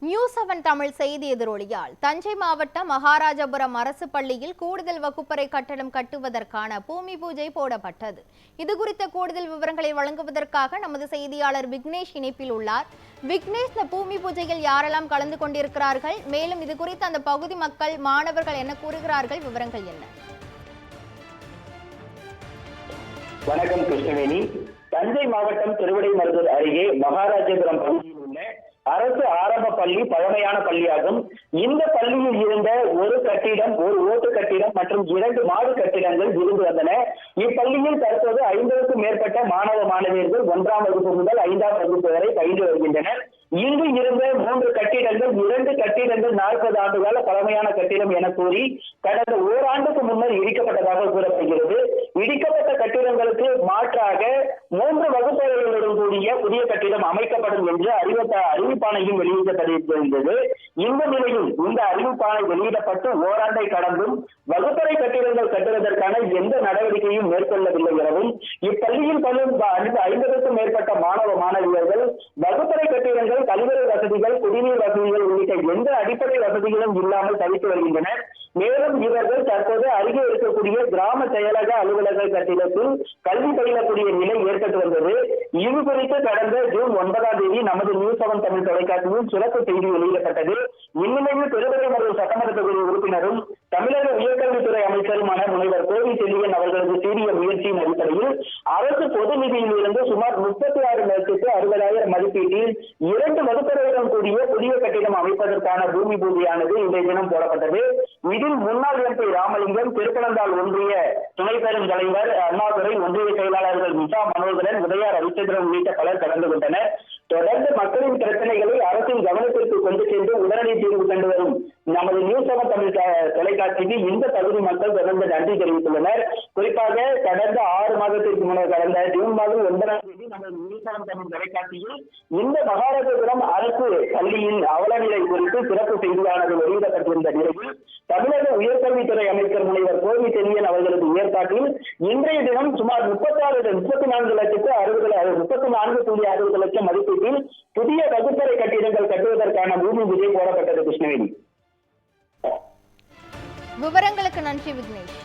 நியூஸ்7 தமிழ் செய்தி எதிரொலியால் தஞ்சை மாவட்டம் மகாராஜபுரம் அரசு பள்ளியில் கூடுதல் வகுப்பறை கட்டடம் கட்டுவதற்கான பூமி பூஜை போடப்பட்டது. இதுகுறித்த கூடுதல் விவரங்களை வழங்குவதற்காக நமது செய்தியாளர் விக்னேஷ் இணைப்பில் உள்ளார். விக்னேஷ், இந்த பூமி பூஜையில் யாரெல்லாம் கலந்து கொண்டிருக்கிறார்கள்? மேலும் இது குறித்து அந்த பகுதி மக்கள், மாணவர்கள் என்ன கூறுகிறார்கள்? விவரங்கள் என்ன? வணக்கம் கிருஷ்ணவேணி. தஞ்சை மாவட்டம் திருவிடைமருதூர் அருகே மகாராஜபுரம் பகுதியில் உள்ள அரசு ஆரம்ப பள்ளி பழமையான பள்ளியாகும். இந்த பள்ளியில் இருந்த ஒரு கட்டிடம், ஒரு ஓட்டு கட்டிடம் மற்றும் 2 மாடு கட்டிடங்கள் இருந்து வந்தன. இப்பள்ளியில் தற்போது 50க்கும் மேற்பட்ட மாணவ மாணவியர்கள் 1ஆம் வகுப்பு முதல் 5ஆம் வகுப்பு வரை பயின்று வருகின்றனர். இங்கு இருந்த 3 கட்டிடங்கள், 2 கட்டிடங்கள் 40 ஆண்டுகால பழமையான கட்டிடம் என கூறி கடந்த ஓராண்டுக்கு முன்னர் இடிக்கப்பட்டதாக கூறப்படுகிறது. இடிக்கப்பட்ட கட்டிடங்களுக்கு மாற்றாக 3 வகுப்பறைகளுடன் கூடிய புதிய கட்டிடம் அமைக்கப்படும் என்று அறிவிப்பாணையும் வெளியிடப்பட்டிருந்தது. இந்த நிலையில் இந்த அறிவிப்பாணை வெளியிடப்பட்டு ஓராண்டை கடந்தும் வகுப்பறை கட்டிடங்கள் கட்டுவதற்கான எந்த நடவடிக்கையும் மேற்கொள்ளவில்லை எனவும், இப்பள்ளியில் பயிலும் 50க்கும் மேற்பட்ட மாணவ மாணவியர்கள் வகுப்பறை கட்டிடங்கள், கழிவறை வசதிகள், குடிநீர் வசதிகள் உள்ளிட்ட எந்த அடிப்படை வசதிகளும் இல்லாமல் தவித்து வருகின்றனர். மேலும் இவர்கள் தற்போது அருகே இருக்கக்கூடிய கிராம செயலக அலுவலக கட்டிடத்தில் கல்வி பயிலக்கூடிய நிலை ஏற்பட்டு வந்தது. இது குறித்து கடந்த ஜூன் 9ஆம் தேதி நமது நியூஸ்7 தமிழ் தொலைக்காட்சியில் சிறப்பு செய்தி வெளியிடப்பட்டது. இந்நிலையில் திருவிடைமருதூர் சட்டமன்ற தொகுதி உறுப்பினரும் தமிழக உயர்கல்வித்துறை அமைச்சருமான முனைவர் கோவி செல்லியன் அவர்களது சீரிய முயற்சியின் அடிப்படையில் அரசு பொது நிதியில் இருந்து சுமார் 36,60,000 மதிப்பீட்டில் 2 வகுப்பறையுடன் கூடிய புதிய கட்டிடம் அமைப்பதற்கான பூமி பூஜையானது இன்றைய தினம் போடப்பட்டது. இதில் முன்னாள் MP ராமலிங்கம், திருப்பனந்தாள் ஒன்றிய துணை பெரும் தலைவர் அண்ணாதுரை, ஒன்றிய செயலாளர்கள் மிசா மனோகரன், உதயா ரவிச்சந்திரன் உள்ளிட்ட பலர் கலந்து கொண்டனர். தொடர்ந்து மக்களின் பிரச்சனைகளை அரசின் கவனத்திற்கு கொண்டு சென்று உடனடி தீர்வு கண்டு வரும் நமது நியூஸ்7 தமிழ் தொலைக்காட்சிக்கு இந்த பகுதி மக்கள் தொடர்ந்து நன்றி தெரிவித்துள்ளனர். குறிப்பாக கடந்த 6 மாதத்திற்கு முன்னர் கடந்த ஜூன் மாதம் 9ஆம் தேதி நமது நியூஸ்7 தமிழ் தொலைக்காட்சியில் இந்த மகாராஜபுரம் அரசு பள்ளியின் அவலநிலை குறித்து சிறப்பு செய்தியானது வெளியிடப்பட்டிருந்த நிலையில் தமிழக உயர்கல்வித்துறை அமைச்சர் முனைவர் கோவி செல்லியன் அவர்களது ஏற்பாட்டில் இன்றைய தினம் சுமார் 34,60,000 மதிப்பீட்டில் புதிய வகுப்பறை கட்டிடங்கள் கட்டுவதற்கான பூமி பூஜை போடப்பட்டது. கிருஷ்ணவேணி, விவரங்களுக்கு நன்றி விக்னேஷ்.